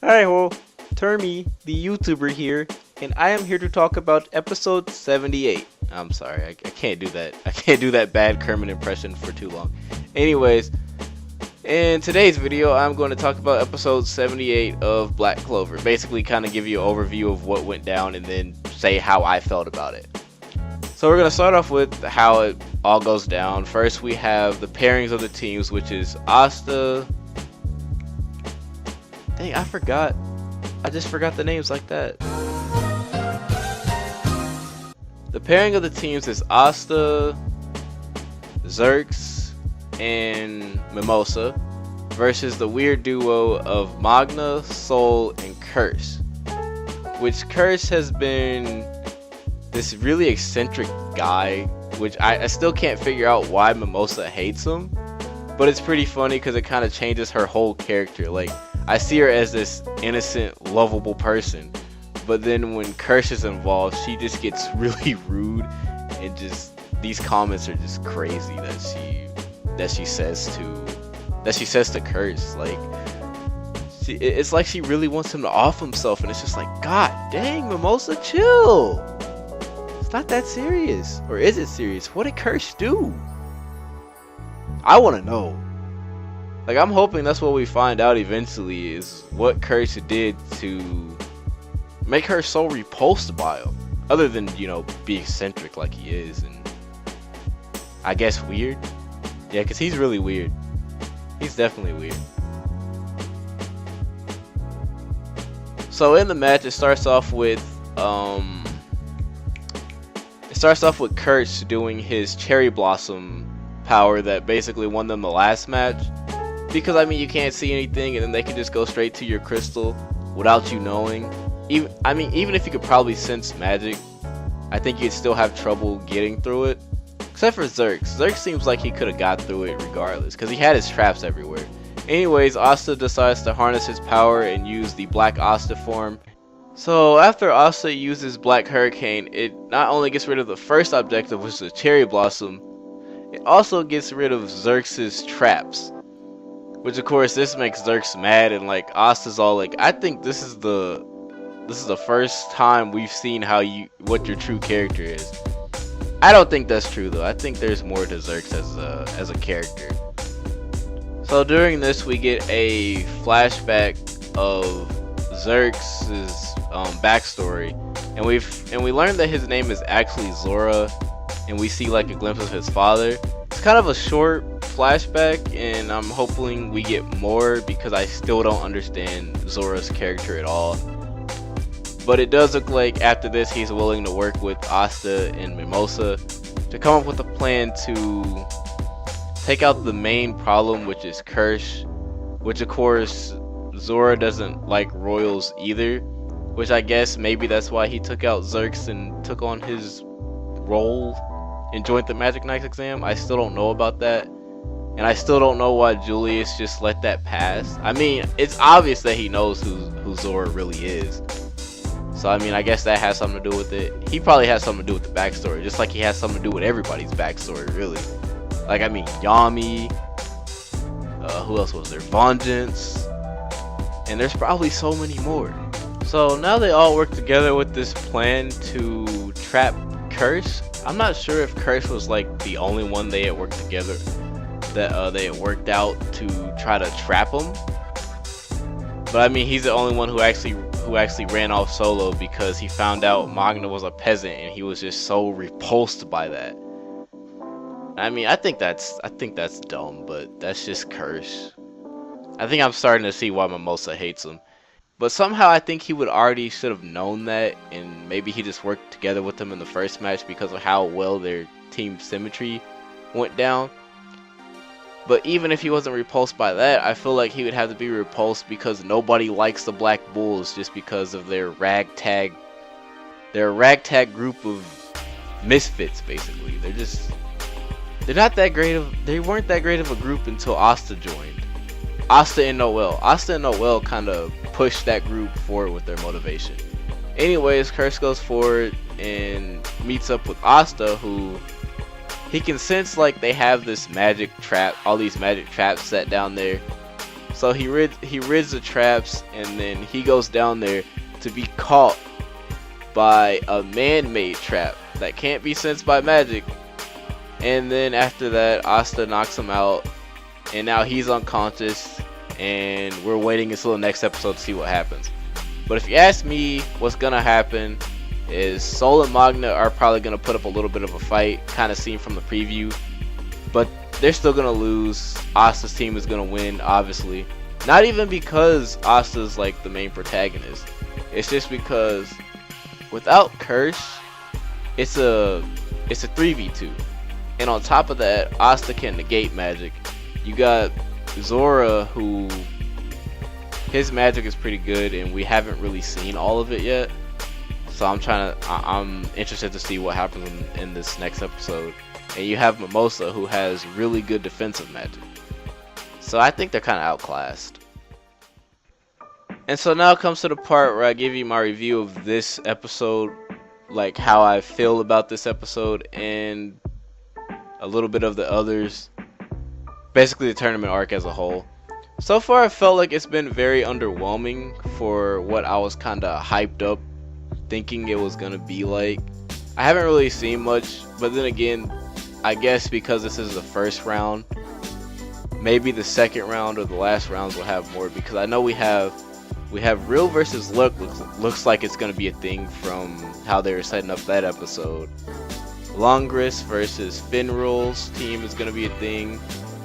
Hi ho, Termy, the YouTuber here, and I am here to talk about episode 78. I'm sorry, I can't do that. I can't do that bad Kermit impression for too long. Anyways, in today's video, I'm going to talk about episode 78 of Black Clover. Basically, kind of give you an overview of what went down and then say how I felt about it. So we're going to start off with how it all goes down. First, we have the pairings of the teams, which is Asta. Dang, I forgot. I just forgot the names like that. The pairing of the teams is Asta, Xerx, and Mimosa versus the weird duo of Magna, Soul, and Curse. Which Curse has been this really eccentric guy, which I still can't figure out why Mimosa hates him. But it's pretty funny because it kind of changes her whole character. Like, I see her as this innocent, lovable person, but then when Curse is involved, she just gets really rude, and just these comments are just crazy that she says to Curse. Like, it's like she really wants him to off himself, and it's just like, God dang, Mimosa, chill. It's not that serious, or is it serious? What did Curse do? I want to know. Like, I'm hoping that's what we find out eventually, is what Curse did to make her so repulsed by him. Other than, you know, be eccentric like he is, and I guess weird. Yeah, because he's really weird. He's definitely weird. So in the match, it starts off with Curse doing his Cherry Blossom power that basically won them the last match. Because, I mean, you can't see anything, and then they can just go straight to your crystal without you knowing. Even if you could probably sense magic, I think you'd still have trouble getting through it. Except for Xerx. Xerx seems like he could have got through it regardless, because he had his traps everywhere. Anyways, Asta decides to harness his power and use the Black Asta form. So, after Asta uses Black Hurricane, it not only gets rid of the first objective, which is the Cherry Blossom, it also gets rid of Xerx's traps. Which, of course, this makes Xerx mad, and like Asta's all like, I think this is the first time we've seen what your true character is. I don't think that's true though. I think there's more to Xerx as a character. So during this, we get a flashback of Xerx's backstory, and we learn that his name is actually Zora, and we see like a glimpse of his father. It's kind of a short flashback, and I'm hoping we get more because I still don't understand Zora's character at all. But it does look like after this he's willing to work with Asta and Mimosa to come up with a plan to take out the main problem, which is Curse, which of course Zora doesn't like royals either, which I guess maybe that's why he took out Xerx and took on his role and joined the Magic Knights exam. I still don't know about that. And I still don't know why Julius just let that pass. I mean, it's obvious that he knows who Zora really is. So, I mean, I guess that has something to do with it. He probably has something to do with the backstory, just like he has something to do with everybody's backstory, really. Like, I mean, Yami, who else was there? Vengeance. And there's probably so many more. So, now they all work together with this plan to trap Curse. I'm not sure if Curse was, like, the only one they had worked together that they had worked out to try to trap him. But I mean, he's the only one who actually ran off solo because he found out Magna was a peasant and he was just so repulsed by that. I mean, I think that's dumb, but that's just Curse. I think I'm starting to see why Mimosa hates him. But somehow I think he would already should have known that, and maybe he just worked together with him in the first match because of how well their team symmetry went down. But even if he wasn't repulsed by that, I feel like he would have to be repulsed because nobody likes the Black Bulls just because of their ragtag group of misfits, basically. They weren't that great of a group until Asta joined. Asta and Noel kind of pushed that group forward with their motivation. Anyways, Curse goes forward and meets up with Asta, who he can sense like they have this magic trap, all these magic traps set down there. So he rids the traps, and then he goes down there to be caught by a man-made trap that can't be sensed by magic. And then after that, Asta knocks him out, and now he's unconscious, and we're waiting until the next episode to see what happens. But if you ask me, what's gonna happen is Sol and Magna are probably gonna put up a little bit of a fight, kind of seen from the preview, but they're still gonna lose. Asta's team is gonna win, obviously. Not even because Asta's like the main protagonist. It's just because without Curse, it's a 3v2. And on top of that, Asta can negate magic. You got Zora, who his magic is pretty good, and we haven't really seen all of it yet. So I'm interested to see what happens in this next episode. And you have Mimosa, who has really good defensive magic. So I think they're kind of outclassed. And so now comes to the part where I give you my review of this episode, like how I feel about this episode, and a little bit of the others, basically the tournament arc as a whole. So far I felt like it's been very underwhelming for what I was kind of hyped up thinking it was gonna be like. I haven't really seen much, but then again, I guess because this is the first round, maybe the second round or the last rounds will have more, because I know we have Real versus Luck. Looks like it's gonna be a thing from how they were setting up that episode. Longris versus Finrul's team is gonna be a thing,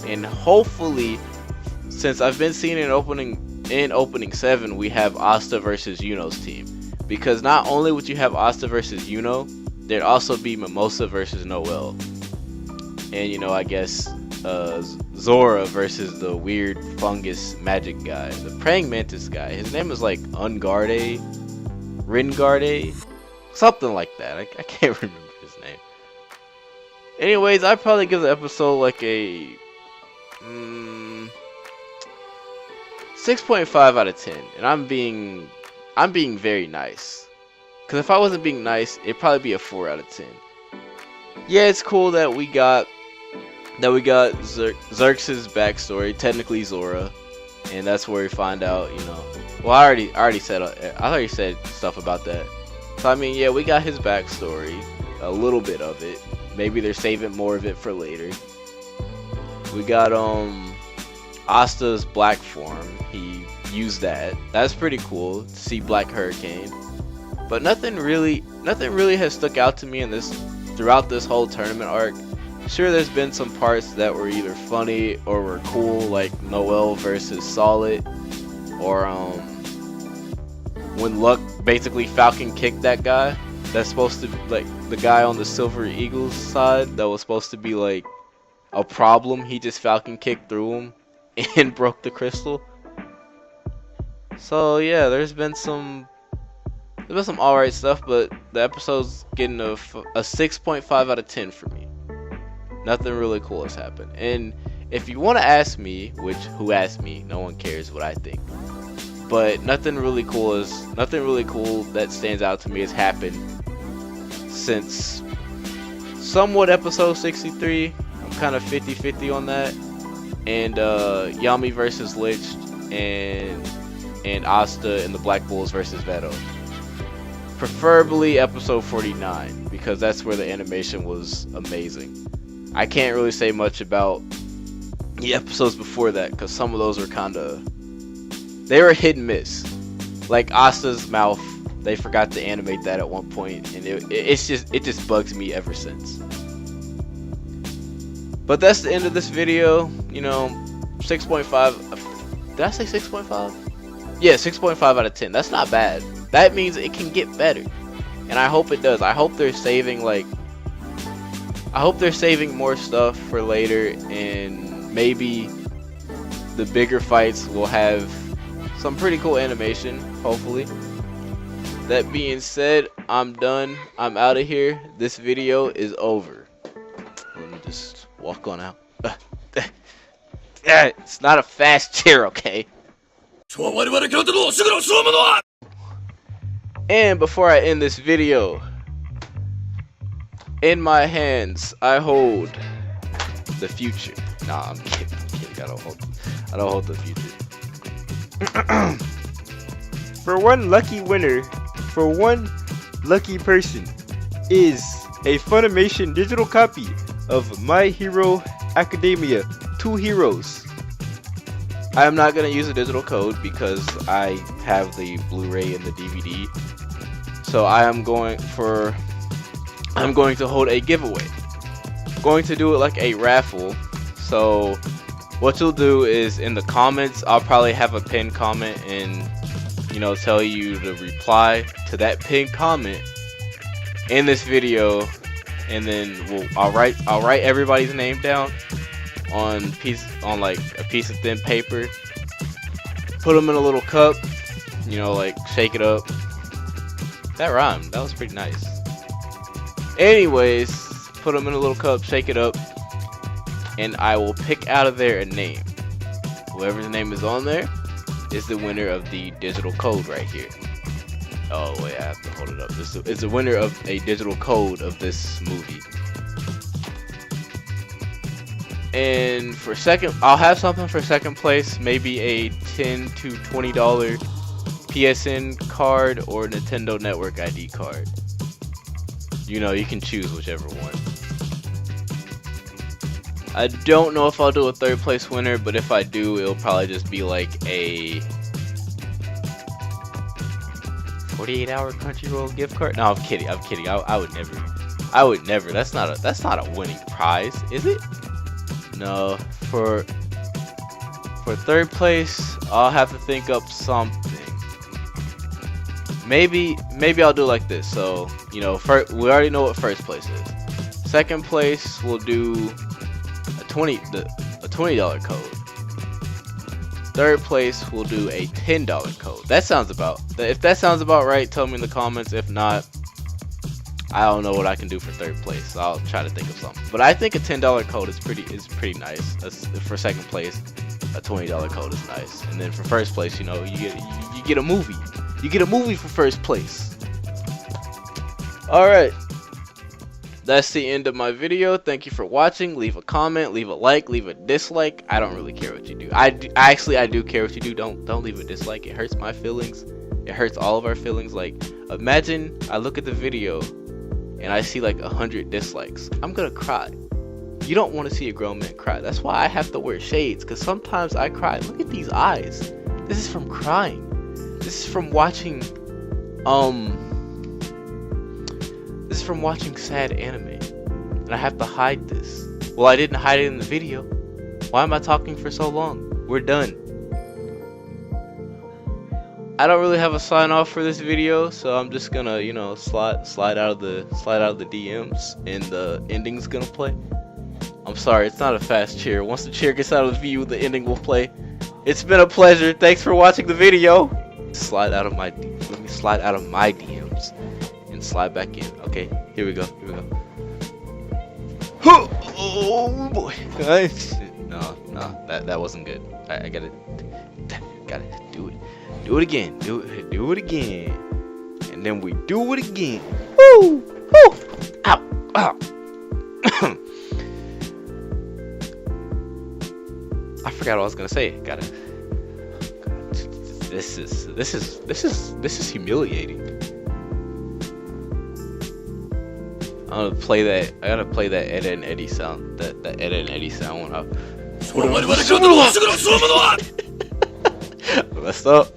and hopefully, since I've been seeing in opening 7, we have Asta versus Yuno's team, because not only would you have Asta versus Yuno, there'd also be Mimosa versus Noelle, and you know, I guess Zora versus the weird fungus magic guy, the praying mantis guy. His name is like Ungarde, Ringarde, something like that. I can't remember his name. Anyways, I'd probably give the episode like a 6.5 out of 10, and I'm being very nice. Cause if I wasn't being nice, it'd probably be a 4 out of 10. Yeah, it's cool that we got Xerxes' backstory, technically Zora, and that's where we find out, you know. Well, I already said stuff about that. So I mean, yeah, we got his backstory, a little bit of it. Maybe they're saving more of it for later. We got Asta's black form. He used that. That's pretty cool to see Black Hurricane. But nothing really has stuck out to me throughout this whole tournament arc. Sure, there's been some parts that were either funny or were cool, like Noelle versus Solid, or when Luck basically Falcon kicked that guy. That's supposed to be like the guy on the Silver Eagles side that was supposed to be like a problem. He just Falcon kicked through him and broke the crystal. So yeah, there's been some alright stuff, but the episode's getting a 6.5 out of 10 for me. Nothing really cool has happened. And if you want to ask me, who asked me, no one cares what I think. But nothing really cool that stands out to me has happened since somewhat episode 63. I'm kind of 50-50 on that. And Yami versus Lich, and Asta and the Black Bulls versus Veto. Preferably episode 49, because that's where the animation was amazing. I can't really say much about the episodes before that, because some of those were they were hit and miss. Like Asta's mouth, they forgot to animate that at one point, and it just bugs me ever since. But that's the end of this video. You know, 6.5. Did I say 6.5? Yeah, 6.5 out of 10. That's not bad. That means it can get better, and I hope it does. I hope they're saving more stuff for later, and maybe the bigger fights will have some pretty cool animation, hopefully. That being said, I'm done. I'm out of here. This video is over. Let me just walk on out. It's not a fast chair, okay? And before I end this video, in my hands I hold the future. Nah, I'm kidding. I don't hold the future. For one lucky winner, for one lucky person, is a Funimation digital copy of My Hero Academia 2 Heroes. I am not going to use a digital code because I have the Blu-ray and the DVD. So I'm going to hold a giveaway. I'm going to do it like a raffle. So what you'll do is in the comments, I'll probably have a pinned comment and tell you to reply to that pinned comment in this video, and then I'll write everybody's name down on like a piece of thin paper, put them in a little cup, like shake it up. That rhymed. That was pretty nice. Anyways, put them in a little cup, shake it up, and I will pick out of there a name. Whoever's name is on there is the winner of the digital code right here. Oh wait, I have to hold it up. This is the winner of a digital code of this movie. And for second, I'll have something for second place, maybe a $10 to $20 PSN card or Nintendo Network ID card. You can choose whichever one. I don't know if I'll do a third place winner, but if I do, it'll probably just be like a 48-hour Crunchyroll gift card. No, I'm kidding. I would never. That's not a winning prize, is it? No. For third place, I'll have to think up something. Maybe I'll do like this. So we already know what first place is. Second place, we'll do a $20 code. Third place, we'll do a $10 code. If that sounds about right, tell me in the comments. If not, I don't know what I can do for third place. I'll try to think of something. But I think a $10 code is pretty nice. For second place, a $20 code is nice. And then for first place, you get a movie. You get a movie for first place. All right. That's the end of my video. Thank you for watching. Leave a comment, leave a like, leave a dislike. I don't really care what you do. I do care what you do. Don't leave a dislike. It hurts my feelings. It hurts all of our feelings. Like, imagine I look at the video and I see like 100 dislikes. I'm gonna cry. You don't want to see a grown man cry. That's why I have to wear shades, because sometimes I cry. Look at these eyes. This is from crying. This is from watching This is from watching sad anime, and I have to hide this. Well, I didn't hide it in the video. Why am I talking for so long? We're done. I don't really have a sign off for this video, so I'm just gonna, slide out of the DMs, and the ending's gonna play. I'm sorry, it's not a fast cheer. Once the cheer gets out of the view, the ending will play. It's been a pleasure. Thanks for watching the video. Let me slide out of my DMs and slide back in. Okay, here we go. Oh boy, guys. No, that wasn't good. I gotta do it. Do it again. Do it again. And then we do it again. Woo! Woo! Ow! I forgot what I was gonna say. This is humiliating. I gotta play that Ed and Eddie sound. That Ed and Eddie sound when I. Messed up.